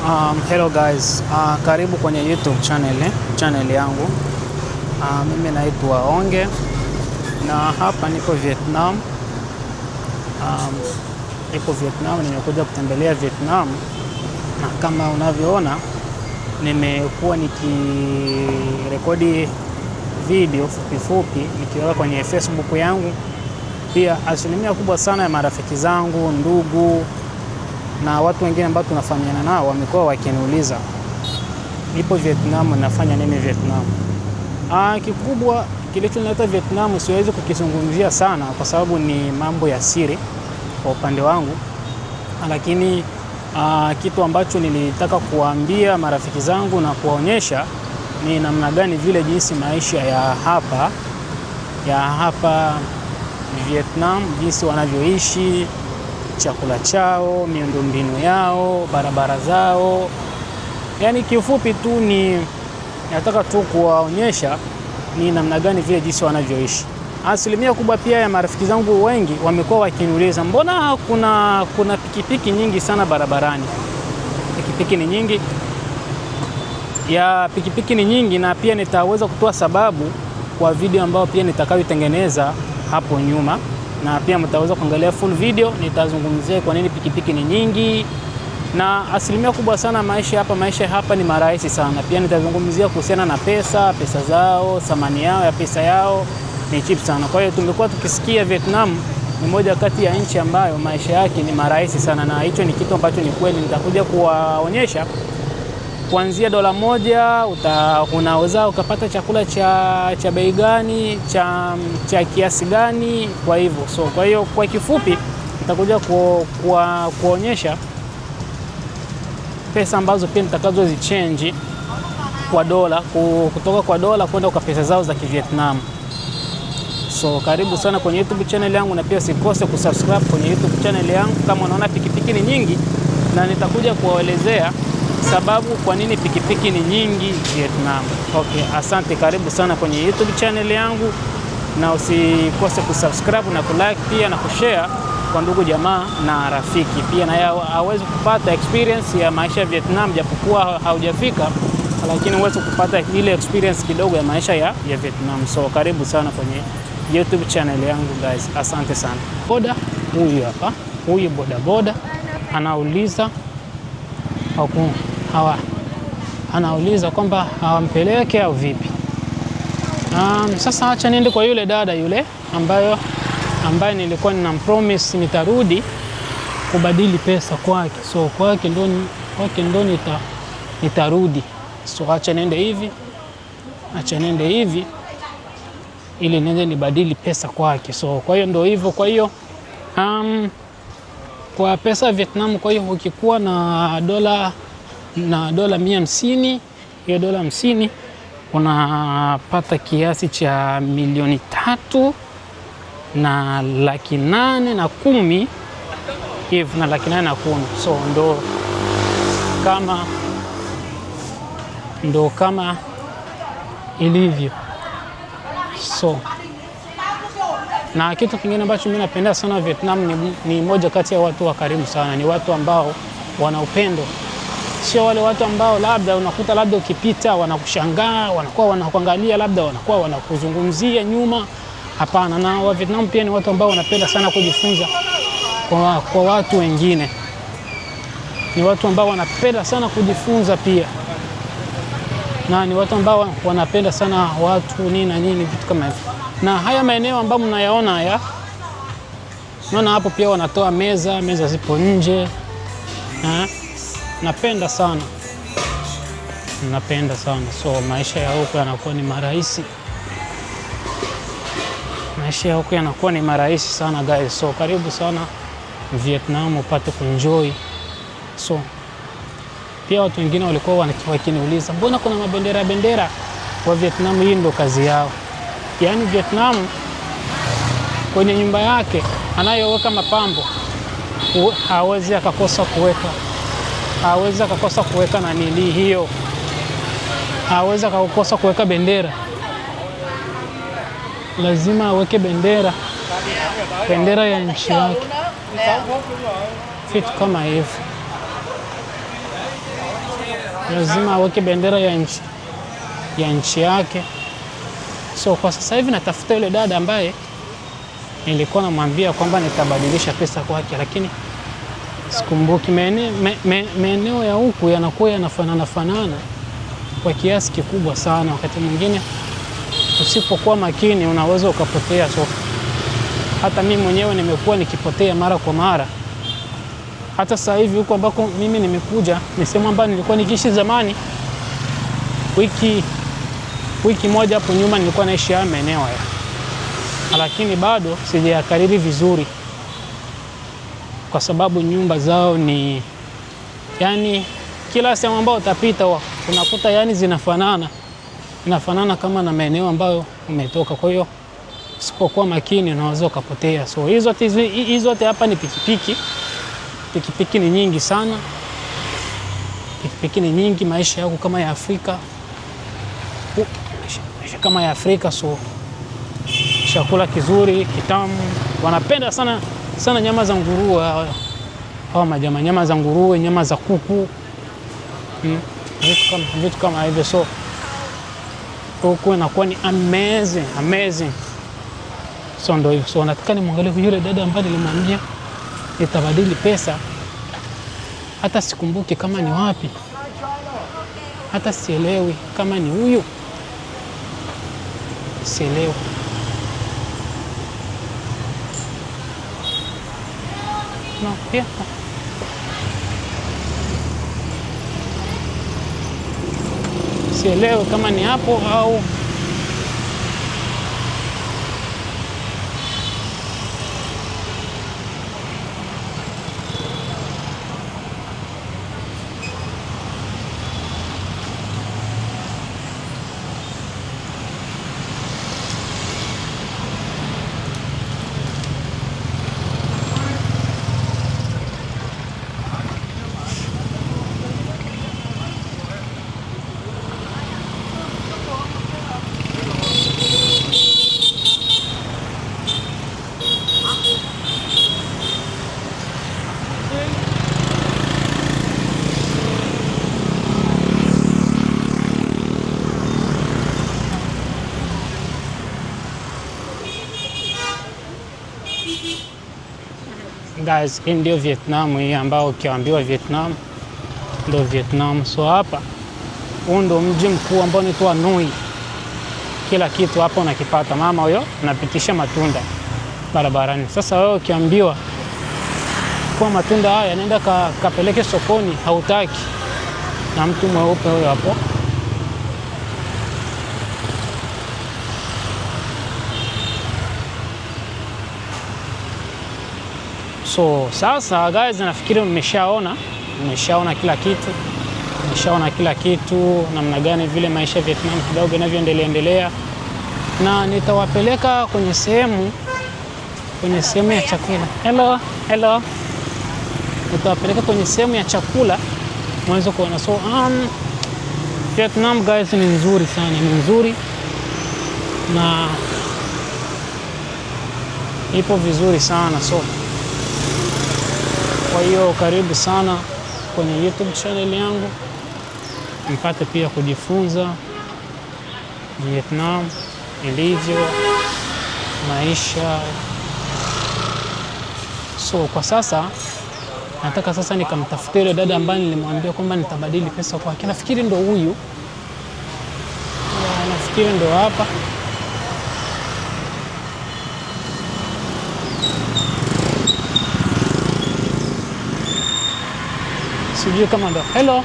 Hello guys, karibu kwenye YouTube channel yangu. Mimi naitwa Onge na hapa niko Vietnam. Nimekuja kutembelea Vietnam, na kama unavyoona nimekuwa nikirekodi video fupi nikiweka kwenye Facebook yangu. Pia asilimia kubwa sana ya marafiki zangu, ndugu na watu wengine ambao tunafanyana nao wamekuwa wakiniuliza nipo Vietnam, nafanya nini Vietnam. Kikubwa kilichonileta Vietnam siwezi kukizungumzia sana kwa sababu ni mambo ya siri kwa upande wangu, lakini kitu ambacho nilitaka kuambia marafiki zangu na kuwaonyesha ni namna gani vile jinsi maisha ya hapa Vietnam, jinsi wanavyoishi, chakula chao, miundombinu yao, barabara zao. Yaani kiufupi tu nataka tu kuwaonyesha ni namna gani vile jinsi wanavyoishi. Asilimia kubwa pia ya marafiki zangu wengi wamekuwa wakiniuliza mbona kuna pikipiki nyingi sana barabarani. Pikipiki ni nyingi na pia nitaweza kutoa sababu kwa video ambayo pia nitakayotengeneza hapo nyuma, na pia mtaweza kuangalia full video. Nitazungumzia kwa nini pikipiki ni nyingi, na asilimia kubwa sana maisha hapa ni marahisi sana. Pia nitazungumzia kuhusiana na pesa zao, thamani yao ya pesa yao ni cheap sana. Kwa hiyo tumekuwa tukisikia Vietnam ni moja kati ya nchi ambayo maisha yake ni marahisi sana, na hicho ni kitu ambacho ni kweli. Nitakuja kuwaonyesha kuanzia $1 unaweza ukapata chakula cha bei gani, cha kiasi gani. Kwa hivyo kwa hiyo kwa kifupi nitakuja kuonyesha pesa ambazo pia nitakazo zichange kwa dola, kutoka kwa dola kwenda kwa pesa zao za Kivietnam. Karibu sana kwenye YouTube channel yangu, na pia usikose kusubscribe kwenye YouTube channel yangu kama unaona pikipiki ni nyingi, na nitakuja kuwaelezea sababu kwa nini pikipiki ni nyingi Vietnam. Okay, asante. Karibu sana kwenye YouTube channel yangu, na usikose kusubscribe na kulike pia na kushare kwa ndugu jamaa na rafiki, pia na yeye aweze kupata experience ya maisha ya Vietnam, japokuwa haujafika, lakini uweze kupata ile experience kidogo ya maisha ya Vietnam. Karibu sana kwenye YouTube channel yangu guys. Asante sana. Boda huyu hapa, huyu boda anauliza anauliza kwamba hawampeleke au vipi. Sasa acha niende kwa yule dada yule ambaye nilikuwa ninampromise nitarudi kubadili pesa kwake. Kwake ndo nitarudi. Acha niende hivi ili niende nibadili pesa kwake. Kwa hiyo ndo hivyo. Kwa hiyo kwa pesa ya Vietnam, kwa hiyo ukikuwa na dola 150, hiyo dola 50 unapata kiasi cha $3,810,000 hivi, na $810,000. Ndo kama ilivyo. Na kitu kingine ambacho mimi napenda sana Vietnam ni moja kati ya watu wa karimu sana. Ni watu ambao wana upendo. Sio wale watu ambao labda unakuta labda ukipita wanakushangaa, wanakuangalia, labda wanakuzungumzia nyuma. Hapana. Na wa Vietnam pia ni watu ambao wanapenda sana kujifunza kwa watu wengine. Ni watu ambao wanapenda sana kujifunza pia. Na ni watu ambao wanapenda sana watu nini vitu kama hivyo. Na haya maeneo ambayo mnayaona haya, naona hapo pia wanatoa meza zipo nje. Napenda sana. Maisha ya huko yanakuwa ni marahisi. Sana guys. Karibu sana Vietnam upate kuenjoy. Pia watu wengine walikuwa wakiniuliza mbona kuna mabendera wa Vietnam. Hii ndo kazi yao. Yaani Vietnam kwenye nyumba yake anayoweka mapambo hawezi akakosa kuweka na nini hiyo. Hawezi akakosa kuweka bendera. Lazima aweke bendera ya nchi yake. Vitu kama hivyo. lazima aweke bendera ya nchi yake. So kwa sasa hivi natafuta yule dada ambaye nilikuwa namwambia kwamba nitabadilisha pesa kwake, lakini sikumbuki. Maeneo ya huku yanakuwa yanafanana kwa kiasi kikubwa sana. Wakati mwingine usipokuwa makini unaweza ukapotea. So hata mimi mwenyewe nimekuwa nikipotea mara kwa mara. Hata sasa hivi huko ambako mimi nimekuja ni sehemu ambayo nilikuwa nikiishi zamani. Wiki moja hapo nyuma nilikuwa naishi haya maeneo haya, lakini bado sijayakariri vizuri kwa sababu nyumba zao ni yani, kila sehemu ambayo utapita unakuta yani zinafanana kama na maeneo ambayo umetoka. Kwa hiyo usipokuwa makini unaweza ukapotea. So hizo zote hapa ni pikipiki. Pikipiki ni nyingi sana. Pikipiki ni nyingi. Maisha yako kama ya Afrika. So chakula kizuri, kitamu. Wanapenda sana nyama za nguruwe hawa majamaa, nyama za nguruwe, nyama za kuku. Vitu kama hivyo. So huku inakuwa ni amazing. So ndio hivyo. So nataka nimwangalie yule dada ambaye nilimwambia nitabadili pesa. Hata sikumbuki kama ni wapi. Hata sielewi kama ni huyu. Sielewi. No, yeah. Sielewi kama ni hapo au guys, hii ndio Vietnam hii ambao ukiambiwa Vietnam ndio Vietnam. So hapa huu ndio mji mkuu ambao unaitwa Hanoi. Kila kitu hapa unakipata. Mama huyo anapitisha matunda barabarani. Sasa wewe ukiambiwa kwa matunda haya nenda kapeleke sokoni, hautaki, na mtu mweupe huyo hapo. So sasa guys, nafikiri mmeshaona kila kitu. Mmeshaona kila kitu, namna gani vile maisha ya Vietnam kidogo yanavyoendelea. Na nitawapeleka kwenye sehemu ya chakula. Hello. Nitawapeleka kwenye sehemu ya chakula mwanzo kuona. So Vietnam guys ni nzuri sana, ni nzuri na ipo vizuri sana. So kwa hiyo karibu sana kwenye YouTube channel yangu, mpate pia kujifunza Vietnam ilivyo maisha. So kwa sasa nataka sasa nikamtafutie yule dada ambaye nilimwambia kwamba nitabadili pesa kwake. Nafikiri ndo huyu. Nafikiri ndo hapa. Sijui kama ndo. Hello.